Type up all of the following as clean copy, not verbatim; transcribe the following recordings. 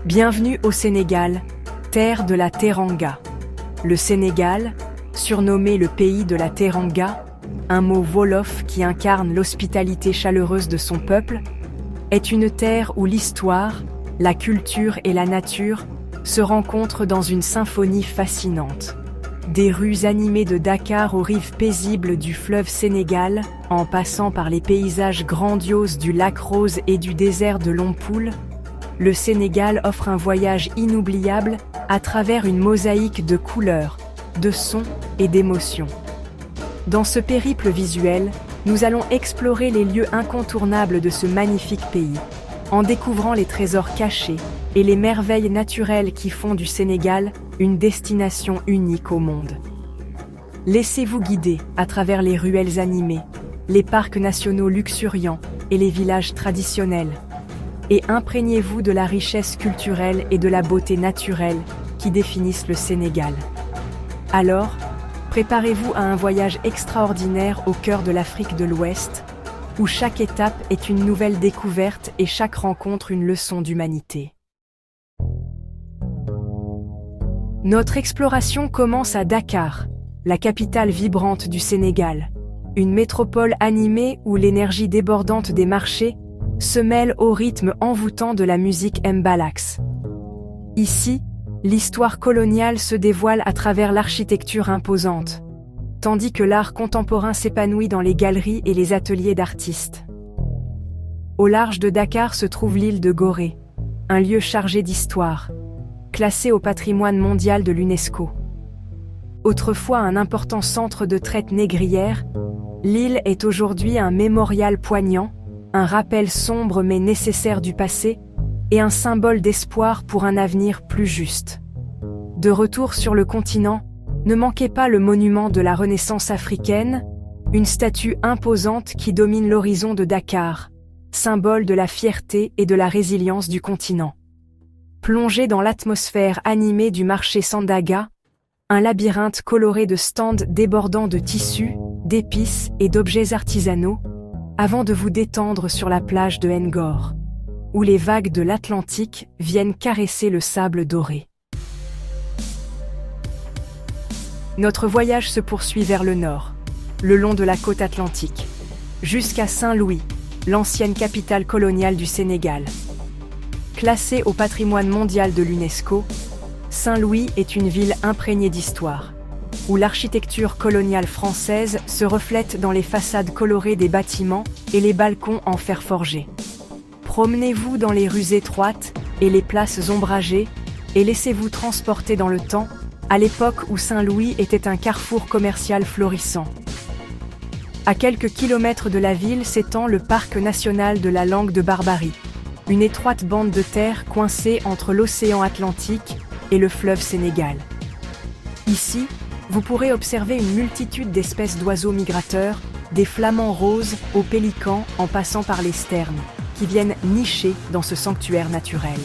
Bienvenue au Sénégal, terre de la Teranga. Le Sénégal, surnommé le pays de la Teranga, un mot wolof qui incarne l'hospitalité chaleureuse de son peuple, est une terre où l'histoire, la culture et la nature se rencontrent dans une symphonie fascinante. Des rues animées de Dakar aux rives paisibles du fleuve Sénégal, en passant par les paysages grandioses du lac Rose et du désert de Lompoul, le Sénégal offre un voyage inoubliable à travers une mosaïque de couleurs, de sons et d'émotions. Dans ce périple visuel, nous allons explorer les lieux incontournables de ce magnifique pays, en découvrant les trésors cachés et les merveilles naturelles qui font du Sénégal une destination unique au monde. Laissez-vous guider à travers les ruelles animées, les parcs nationaux luxuriants et les villages traditionnels, et imprégnez-vous de la richesse culturelle et de la beauté naturelle qui définissent le Sénégal. Alors, préparez-vous à un voyage extraordinaire au cœur de l'Afrique de l'Ouest, où chaque étape est une nouvelle découverte et chaque rencontre une leçon d'humanité. Notre exploration commence à Dakar, la capitale vibrante du Sénégal, une métropole animée où l'énergie débordante des marchés se mêle au rythme envoûtant de la musique mbalax. Ici, l'histoire coloniale se dévoile à travers l'architecture imposante, tandis que l'art contemporain s'épanouit dans les galeries et les ateliers d'artistes. Au large de Dakar se trouve l'île de Gorée, un lieu chargé d'histoire, classé au patrimoine mondial de l'UNESCO. Autrefois un important centre de traite négrière, l'île est aujourd'hui un mémorial poignant, un rappel sombre mais nécessaire du passé, et un symbole d'espoir pour un avenir plus juste. De retour sur le continent, ne manquez pas le monument de la Renaissance africaine, une statue imposante qui domine l'horizon de Dakar, symbole de la fierté et de la résilience du continent. Plongez dans l'atmosphère animée du marché Sandaga, un labyrinthe coloré de stands débordant de tissus, d'épices et d'objets artisanaux, avant de vous détendre sur la plage de Ngor, où les vagues de l'Atlantique viennent caresser le sable doré. Notre voyage se poursuit vers le nord, le long de la côte atlantique, jusqu'à Saint-Louis, l'ancienne capitale coloniale du Sénégal. Classée au patrimoine mondial de l'UNESCO, Saint-Louis est une ville imprégnée d'histoire, où l'architecture coloniale française se reflète dans les façades colorées des bâtiments et les balcons en fer forgé. Promenez-vous dans les rues étroites et les places ombragées et laissez-vous transporter dans le temps, à l'époque où Saint-Louis était un carrefour commercial florissant. À quelques kilomètres de la ville s'étend le parc national de la Langue de Barbarie, une étroite bande de terre coincée entre l'océan Atlantique et le fleuve Sénégal. Ici, vous pourrez observer une multitude d'espèces d'oiseaux migrateurs, des flamants roses aux pélicans en passant par les sternes, qui viennent nicher dans ce sanctuaire naturel.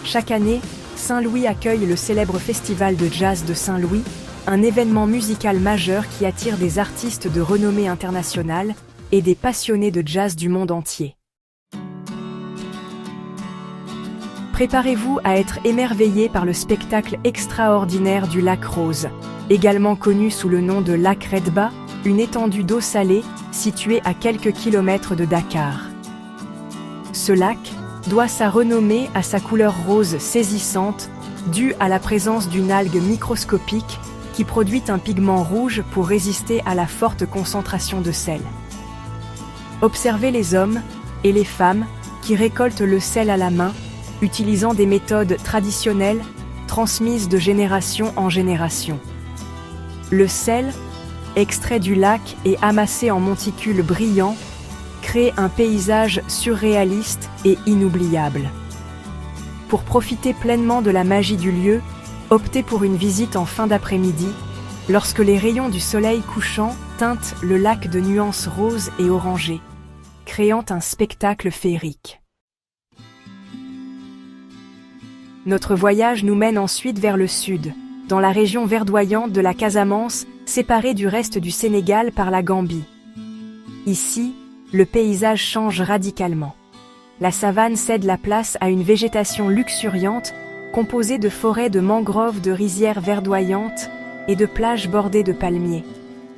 Chaque année, Saint-Louis accueille le célèbre festival de jazz de Saint-Louis, un événement musical majeur qui attire des artistes de renommée internationale et des passionnés de jazz du monde entier. Préparez-vous à être émerveillé par le spectacle extraordinaire du lac Rose, également connu sous le nom de lac Redba, une étendue d'eau salée située à quelques kilomètres de Dakar. Ce lac doit sa renommée à sa couleur rose saisissante, due à la présence d'une algue microscopique qui produit un pigment rouge pour résister à la forte concentration de sel. Observez les hommes et les femmes qui récoltent le sel à la main, utilisant des méthodes traditionnelles transmises de génération en génération. Le sel, extrait du lac et amassé en monticules brillants, crée un paysage surréaliste et inoubliable. Pour profiter pleinement de la magie du lieu, optez pour une visite en fin d'après-midi, lorsque les rayons du soleil couchant teintent le lac de nuances roses et orangées, créant un spectacle féerique. Notre voyage nous mène ensuite vers le sud, dans la région verdoyante de la Casamance, séparée du reste du Sénégal par la Gambie. Ici, le paysage change radicalement. la savane cède la place à une végétation luxuriante, composée de forêts de mangroves, de rizières verdoyantes et de plages bordées de palmiers.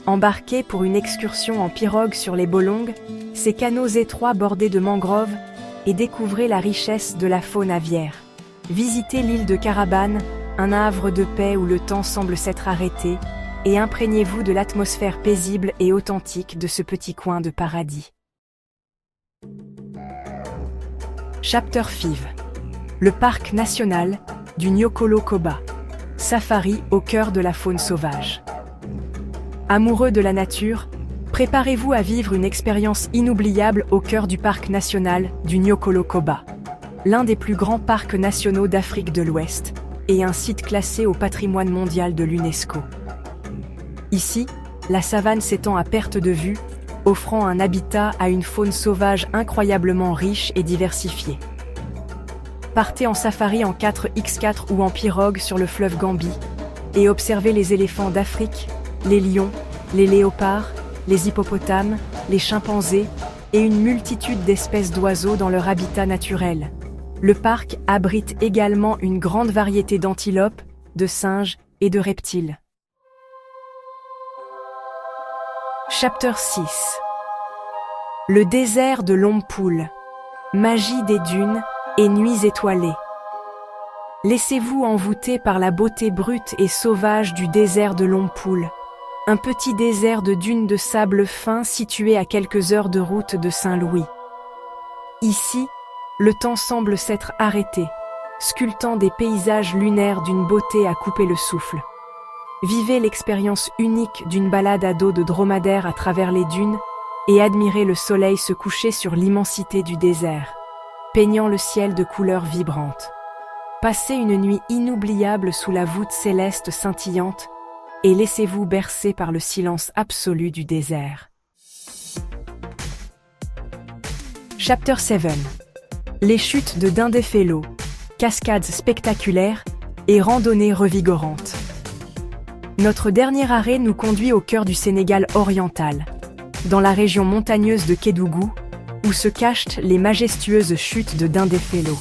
Embarquez pour une excursion en pirogue sur les Bolongues, ces canaux étroits bordés de mangroves, et découvrez la richesse de la faune aviaire. Visitez l'île de Carabane, un havre de paix où le temps semble s'être arrêté, et imprégnez-vous de l'atmosphère paisible et authentique de ce petit coin de paradis. Chapter 5. Le parc national du Nyokolo-Koba. Safari au cœur de la faune sauvage. Amoureux de la nature, préparez-vous à vivre une expérience inoubliable au cœur du parc national du Nyokolo-Koba, l'un des plus grands parcs nationaux d'Afrique de l'Ouest et un site classé au patrimoine mondial de l'UNESCO. Ici, la savane s'étend à perte de vue, offrant un habitat à une faune sauvage incroyablement riche et diversifiée. Partez en safari en 4x4 ou en pirogue sur le fleuve Gambie et observez les éléphants d'Afrique, les lions, les léopards, les hippopotames, les chimpanzés et une multitude d'espèces d'oiseaux dans leur habitat naturel. Le parc abrite également une grande variété d'antilopes, de singes et de reptiles. Chapter 6. Le désert de Lompoul. Magie des dunes et nuits étoilées. Laissez-vous envoûter par la beauté brute et sauvage du désert de Lompoul, un petit désert de dunes de sable fin situé à quelques heures de route de Saint-Louis. Ici, le temps semble s'être arrêté, sculptant des paysages lunaires d'une beauté à couper le souffle. Vivez l'expérience unique d'une balade à dos de dromadaire à travers les dunes et admirez le soleil se coucher sur l'immensité du désert, peignant le ciel de couleurs vibrantes. Passez une nuit inoubliable sous la voûte céleste scintillante et laissez-vous bercer par le silence absolu du désert. Chapter 7. Les chutes de Dindéfelo, cascades spectaculaires et randonnées revigorantes. Notre dernier arrêt nous conduit au cœur du Sénégal oriental, dans la région montagneuse de Kédougou, où se cachent les majestueuses chutes de Dindéfelo.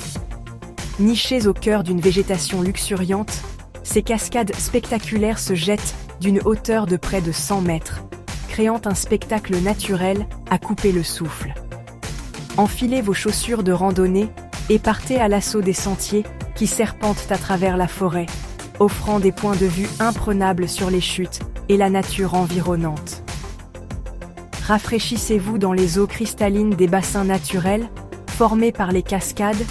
Nichées au cœur d'une végétation luxuriante, ces cascades spectaculaires se jettent d'une hauteur de près de 100 mètres, créant un spectacle naturel à couper le souffle. Enfilez vos chaussures de randonnée et partez à l'assaut des sentiers qui serpentent à travers la forêt, offrant des points de vue imprenables sur les chutes et la nature environnante. Rafraîchissez-vous dans les eaux cristallines des bassins naturels formés par les cascades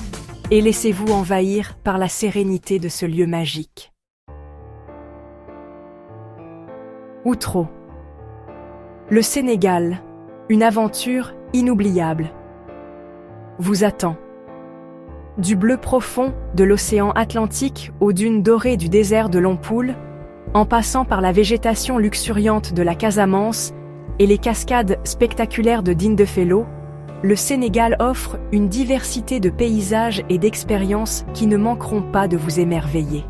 et laissez-vous envahir par la sérénité de ce lieu magique. Outro. Le Sénégal, une aventure inoubliable, vous attend. Du bleu profond de l'océan Atlantique aux dunes dorées du désert de Lompoul, en passant par la végétation luxuriante de la Casamance et les cascades spectaculaires de Dindéfelo, le Sénégal offre une diversité de paysages et d'expériences qui ne manqueront pas de vous émerveiller.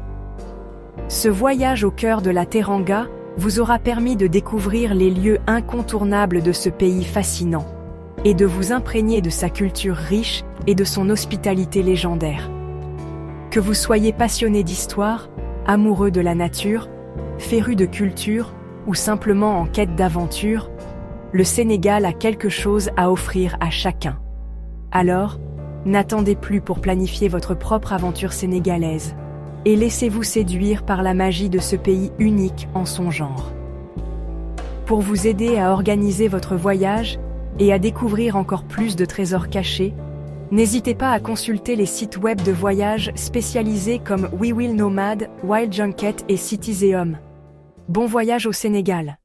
Ce voyage au cœur de la Teranga vous aura permis de découvrir les lieux incontournables de ce pays fascinant et de vous imprégner de sa culture riche et de son hospitalité légendaire. Que vous soyez passionné d'histoire, amoureux de la nature, féru de culture ou simplement en quête d'aventure, le Sénégal a quelque chose à offrir à chacun. Alors, n'attendez plus pour planifier votre propre aventure sénégalaise et laissez-vous séduire par la magie de ce pays unique en son genre. Pour vous aider à organiser votre voyage et à découvrir encore plus de trésors cachés, n'hésitez pas à consulter les sites web de voyage spécialisés comme We Will Nomad, Wild Junket et Citizeum. Bon voyage au Sénégal!